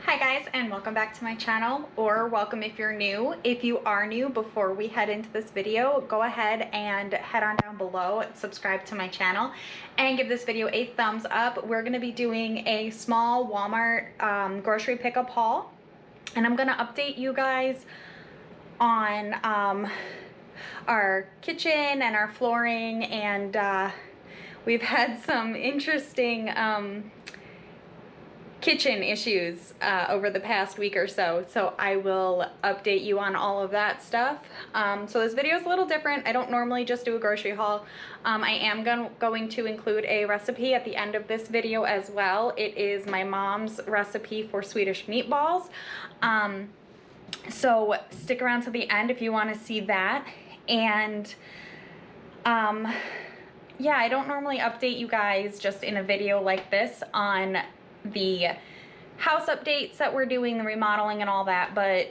Hi guys, and welcome back to my channel, or welcome if you're new. If you are new, before we head into this video, go ahead and head on down below, subscribe to my channel, and give this video a thumbs up. We're going to be doing a small Walmart grocery pickup haul, and I'm going to update you guys on our kitchen and our flooring, and we've had some interesting kitchen issues over the past week or so, so I will update you on all of that stuff. So this video is a little different. I don't normally just do a grocery haul. I am going to include a recipe at the end of this video as well. It is my mom's recipe for Swedish meatballs. So stick around to the end if you want to see that. And yeah, I don't normally update you guys just in a video like this on the house updates that we're doing, the remodeling and all that, but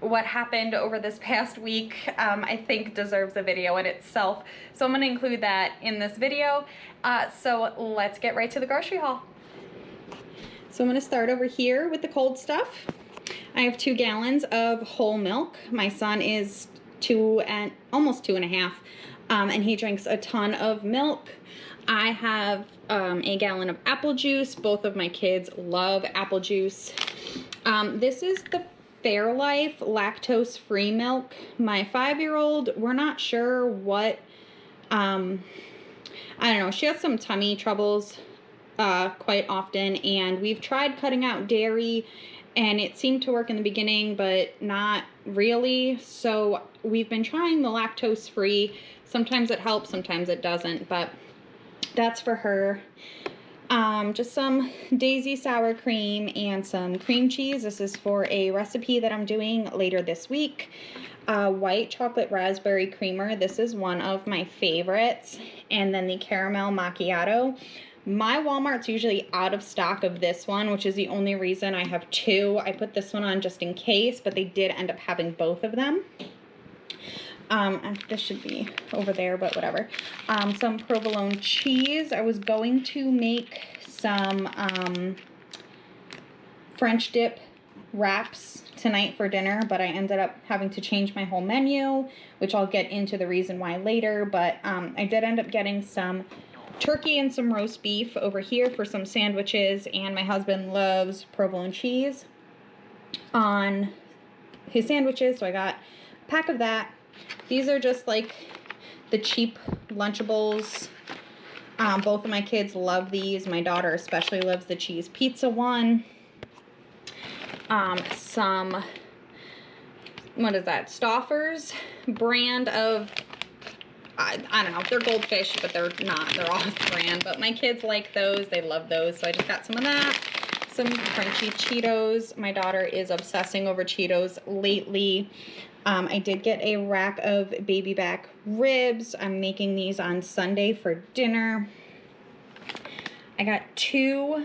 what happened over this past week I think deserves a video in itself, so I'm going to include that in this video. So let's get right to the grocery haul. So I'm going to start over here with the cold stuff. I have 2 gallons of whole milk. My son is almost 2.5, and he drinks a ton of milk. I have a gallon of apple juice. Both of my kids love apple juice. This is the Fairlife lactose-free milk. My 5-year-old, we're not sure what, I don't know, she has some tummy troubles quite often, and we've tried cutting out dairy, and it seemed to work in the beginning, but not really. So we've been trying the lactose-free. Sometimes it helps, sometimes it doesn't, but that's for her. Just some Daisy sour cream and some cream cheese. This is for a recipe that I'm doing later this week. White chocolate raspberry creamer. This is one of my favorites. And then the caramel macchiato. My Walmart's usually out of stock of this one, which is the only reason I have 2. I put this one on just in case, but they did end up having both of them. This should be over there, but whatever. Some provolone cheese. I was going to make some French dip wraps tonight for dinner, but I ended up having to change my whole menu, which I'll get into the reason why later. But I did end up getting some turkey and some roast beef over here for some sandwiches, and my husband loves provolone cheese on his sandwiches, so I got a pack of that. These are just like the cheap Lunchables. Both of my kids love these. My daughter especially loves the cheese pizza one. Some, what is that, Stouffer's brand of, I don't know, they're goldfish, but they're not. They're off brand, but my kids like those. They love those, so I just got some of that. Some crunchy Cheetos. My daughter is obsessing over Cheetos lately. I did get a rack of baby back ribs. I'm making these on Sunday for dinner. I got 2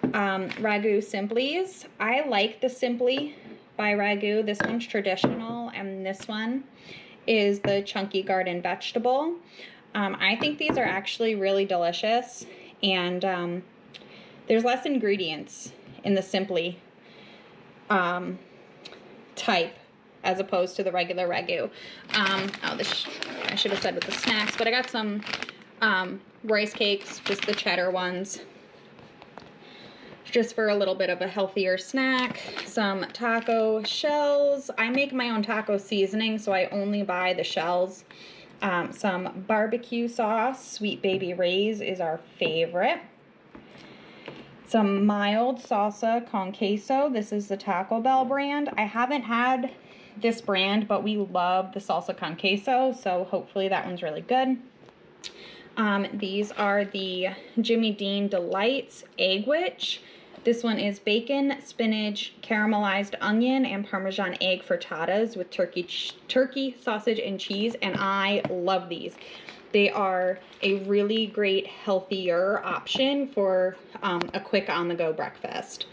Ragu Simplies. I like the Simply by Ragu. This one's traditional, and this one is the Chunky Garden Vegetable. I think these are actually really delicious, and there's less ingredients in the Simply type as opposed to the regular Ragu. I should have said with the snacks, but I got some rice cakes, just the cheddar ones, just for a little bit of a healthier snack. Some taco shells. I make my own taco seasoning, so I only buy the shells. Some barbecue sauce. Sweet Baby Ray's is our favorite. Some mild salsa con queso. This is the Taco Bell brand. I haven't had this brand, but we love the salsa con queso, so hopefully that one's really good. These are the Jimmy Dean Delights Egg Witch. This one is bacon, spinach, caramelized onion, and Parmesan egg frittatas with turkey, sausage, and cheese, and I love these. They are a really great, healthier option for a quick on-the-go breakfast.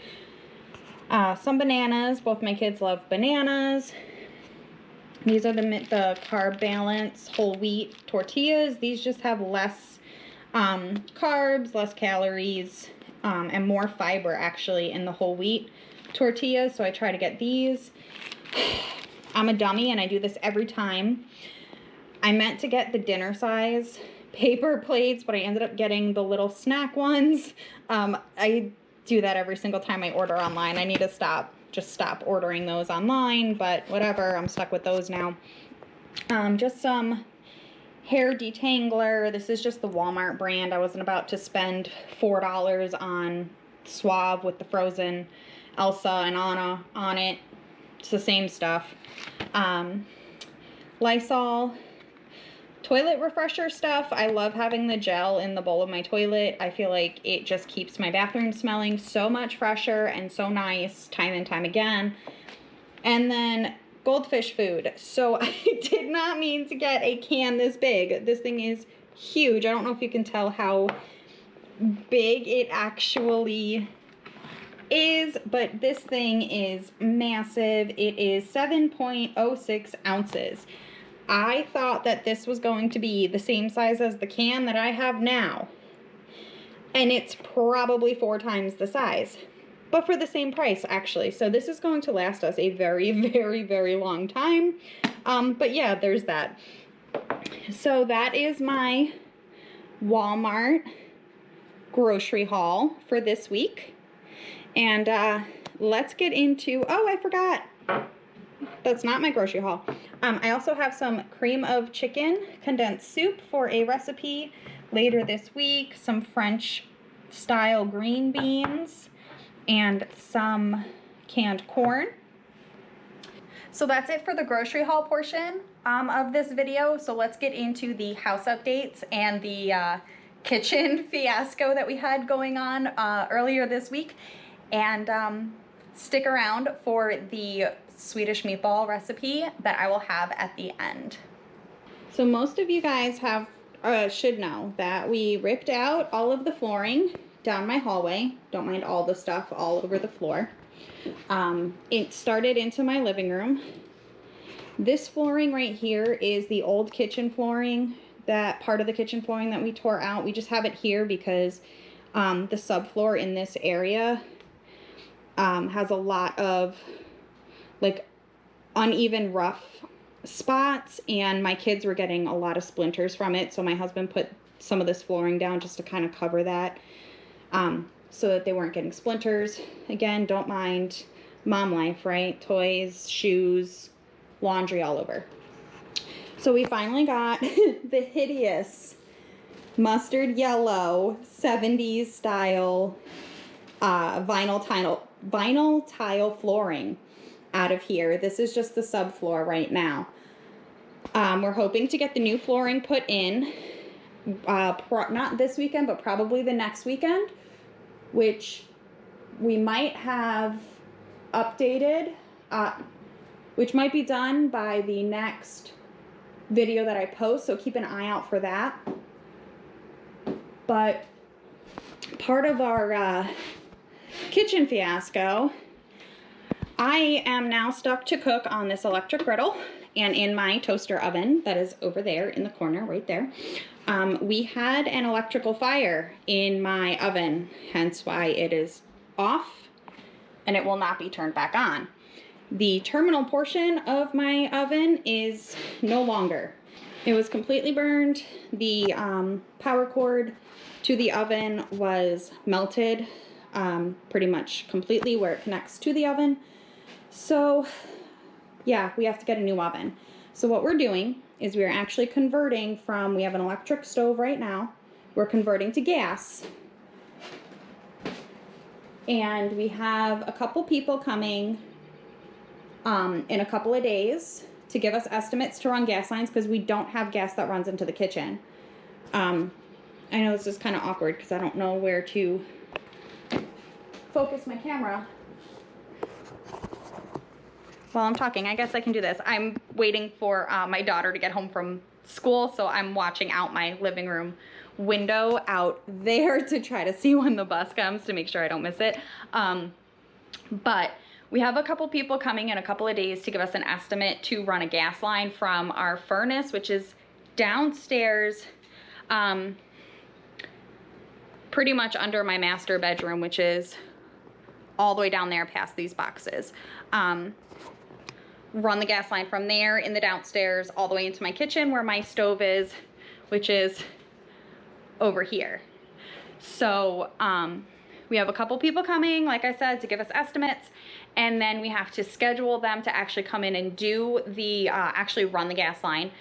Some bananas. Both my kids love bananas. These are the Carb Balance whole wheat tortillas. These just have less carbs, less calories, and more fiber actually in the whole wheat tortillas, so I try to get these. I'm a dummy and I do this every time. I meant to get the dinner size paper plates, but I ended up getting the little snack ones. I do that every single time I order online. I need to stop ordering those online, but whatever, I'm stuck with those now. Just some hair detangler. This is just the Walmart brand. I wasn't about to spend $4 on Suave with the frozen Elsa and Anna on it. It's the same stuff. Lysol toilet refresher stuff. I love having the gel in the bowl of my toilet. I feel like it just keeps my bathroom smelling so much fresher and so nice time and time again. And then goldfish food. So I did not mean to get a can this big. This thing is huge. I don't know if you can tell how big it actually is, but this thing is massive. It is 7.06 ounces. I thought that this was going to be the same size as the can that I have now, and it's probably 4 times the size, but for the same price actually. So this is going to last us a very, very, very long time. But yeah, there's that. So that is my Walmart grocery haul for this week. And let's get into, oh, I forgot. That's not my grocery haul. I also have some cream of chicken condensed soup for a recipe later this week, some French style green beans, and some canned corn. So that's it for the grocery haul portion of this video. So let's get into the house updates and the kitchen fiasco that we had going on earlier this week. And stick around for the Swedish meatball recipe that I will have at the end. So most of you guys should know that we ripped out all of the flooring down my hallway. Don't mind all the stuff all over the floor. It started into my living room. This flooring right here is the old kitchen flooring, that part of the kitchen flooring that we tore out. We just have it here because the subfloor in this area has a lot of like uneven rough spots, and my kids were getting a lot of splinters from it, so my husband put some of this flooring down just to kind of cover that, so that they weren't getting splinters. Again, don't mind mom life, right? Toys, shoes, laundry all over. So we finally got the hideous mustard yellow 70s style vinyl tile flooring out of here. This is just the subfloor right now. We're hoping to get the new flooring put in not this weekend, but probably the next weekend, which we might have updated, which might be done by the next video that I post, so keep an eye out for that. But part of our kitchen fiasco, I am now stuck to cook on this electric griddle and in my toaster oven that is over there in the corner right there. We had an electrical fire in my oven, hence why it is off and it will not be turned back on. The terminal portion of my oven is no longer. It was completely burned. The power cord to the oven was melted pretty much completely where it connects to the oven. So yeah, we have to get a new oven. So what we're doing is we're actually converting from, we have an electric stove right now, we're converting to gas. And we have a couple people coming in a couple of days to give us estimates to run gas lines, because we don't have gas that runs into the kitchen. I know this is kind of awkward because I don't know where to focus my camera while I'm talking. I guess I can do this. I'm waiting for my daughter to get home from school, so I'm watching out my living room window out there to try to see when the bus comes to make sure I don't miss it. But we have a couple people coming in a couple of days to give us an estimate to run a gas line from our furnace, which is downstairs, pretty much under my master bedroom, which is all the way down there past these boxes. Run the gas line from there in the downstairs all the way into my kitchen where my stove is, which is over here. So we have a couple people coming, like I said, to give us estimates, and then we have to schedule them to actually come in and do the actually run the gas line.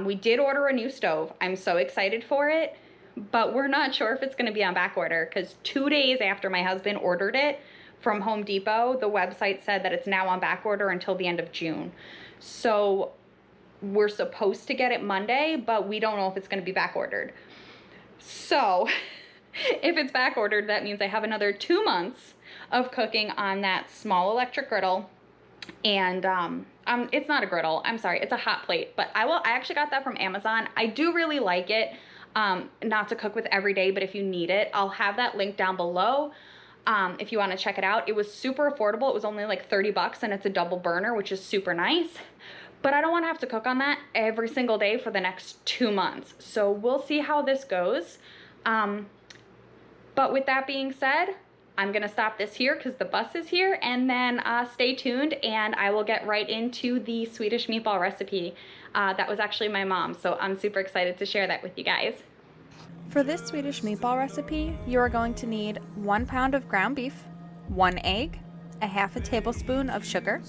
We did order a new stove. I'm so excited for it, but we're not sure if it's going to be on back order, because 2 days after my husband ordered it from Home Depot, the website said that it's now on back order until the end of June. So we're supposed to get it Monday, but we don't know if it's going to be back ordered. So if it's back ordered, that means I have another 2 months of cooking on that small electric griddle. And it's not a griddle, I'm sorry, it's a hot plate, but I actually got that from Amazon. I do really like it, not to cook with every day, but if you need it, I'll have that link down below. If you want to check it out. It was super affordable. It was only like 30 bucks, and it's a double burner, which is super nice. But I don't want to have to cook on that every single day for the next 2 months. So we'll see how this goes. But with that being said, I'm going to stop this here because the bus is here, and then stay tuned and I will get right into the Swedish meatball recipe. That was actually my mom's, so I'm super excited to share that with you guys. For this Swedish meatball recipe, you are going to need 1 pound of ground beef, 1 egg, a half a tablespoon of sugar,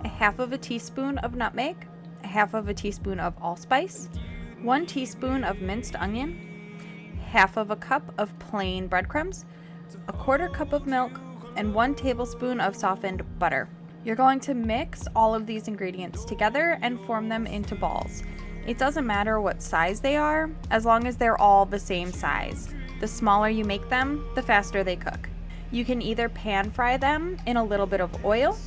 a half of a teaspoon of nutmeg, a half of a teaspoon of allspice, 1 teaspoon of minced onion, half of a cup of plain breadcrumbs, a 1/4 cup of milk, and 1 tablespoon of softened butter. You're going to mix all of these ingredients together and form them into balls. It doesn't matter what size they are, as long as they're all the same size. The smaller you make them, the faster they cook. You can either pan fry them in a little bit of oil,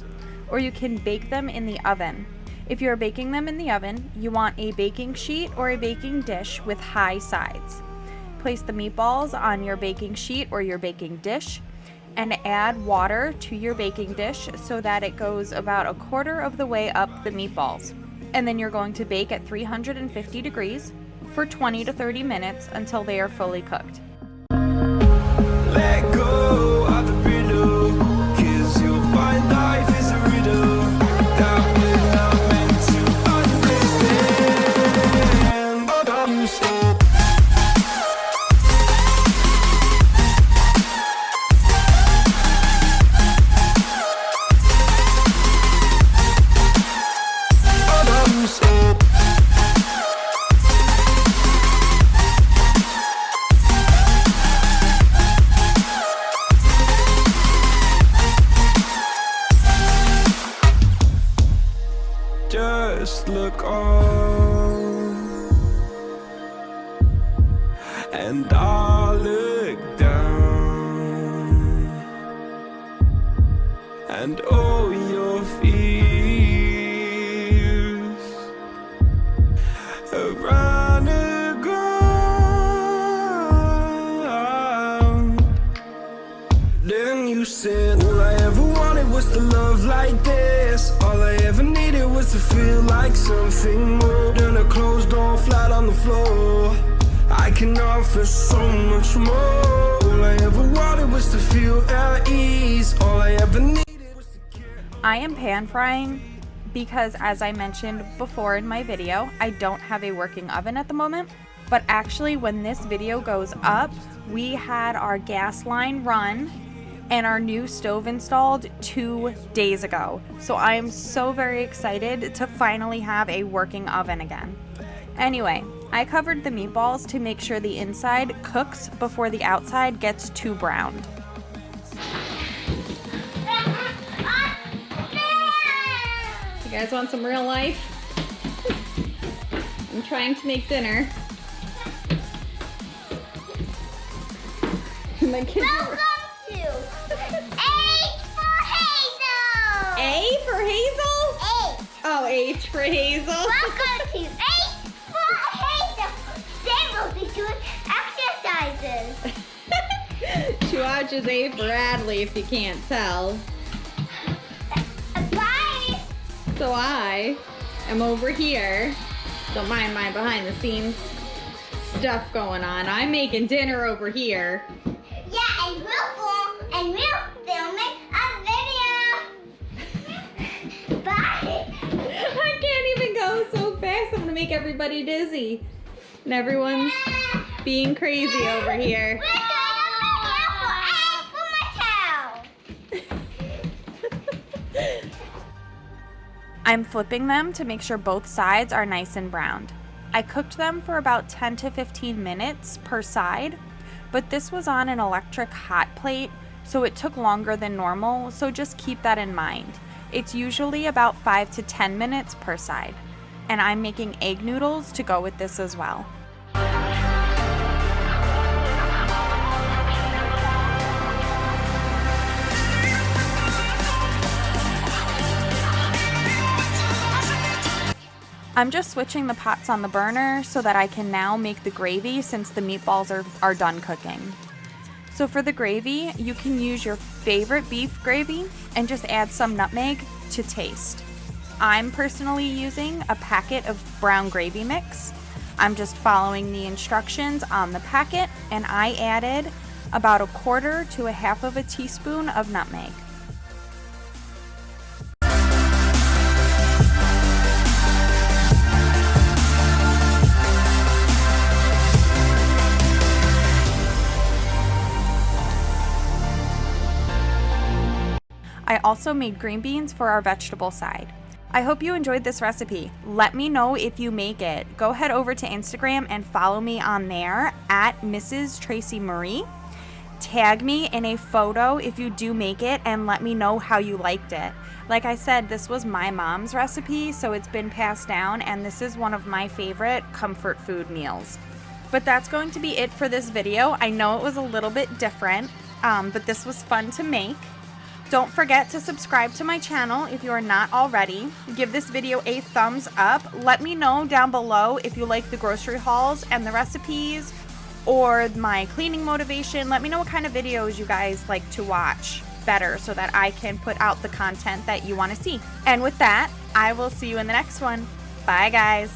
or you can bake them in the oven. If you're baking them in the oven, you want a baking sheet or a baking dish with high sides. Place the meatballs on your baking sheet or your baking dish, and add water to your baking dish so that it goes about 1/4 of the way up the meatballs. And then you're going to bake at 350 degrees for 20 to 30 minutes until they are fully cooked. Let go of the riddle, 'cause you'll find life is a riddle that we're not meant to understand. But I'm so just look on, and I'll look down, and all your fears around the ground. Then you said, all I ever wanted was to love like this. All I ever needed was to feel like something more than a closed door flat on the floor. I can offer so much more. All I ever wanted was to feel at ease. All I ever needed was to care. I am pan frying because, as I mentioned before in my video, I don't have a working oven at the moment. But actually, when this video goes up, we had our gas line run and our new stove installed 2 days ago. So I am so very excited to finally have a working oven again. Anyway, I covered the meatballs to make sure the inside cooks before the outside gets too browned. You guys want some real life? I'm trying to make dinner. My kids are... A for Hazel? H. Oh, H for Hazel. Welcome to H for Hazel. Today we'll be doing exercises. She watches A for Adley, if you can't tell. Bye. So I am over here. Don't mind my behind the scenes stuff going on. I'm making dinner over here. and we're filming a video. Bye. I can't even go so fast. I'm gonna make everybody dizzy. And everyone's being crazy over here. We're doing a video for my town. I'm flipping them to make sure both sides are nice and browned. I cooked them for about 10 to 15 minutes per side, but this was on an electric hot plate, so it took longer than normal, so just keep that in mind. It's usually about 5 to 10 minutes per side. And I'm making egg noodles to go with this as well. I'm just switching the pots on the burner so that I can now make the gravy since the meatballs are done cooking. So for the gravy, you can use your favorite beef gravy and just add some nutmeg to taste. I'm personally using a packet of brown gravy mix. I'm just following the instructions on the packet, and I added about 1/4 to 1/2 of a teaspoon of nutmeg. I also made green beans for our vegetable side. I hope you enjoyed this recipe. Let me know if you make it. Go head over to Instagram and follow me on there at Mrs. Traci Marie. Tag me in a photo if you do make it and let me know how you liked it. Like I said, this was my mom's recipe, so it's been passed down, and this is one of my favorite comfort food meals. But that's going to be it for this video. I know it was a little bit different, but this was fun to make. Don't forget to subscribe to my channel if you are not already. Give this video a thumbs up. Let me know down below if you like the grocery hauls and the recipes or my cleaning motivation. Let me know what kind of videos you guys like to watch better so that I can put out the content that you want to see. And with that, I will see you in the next one. Bye, guys.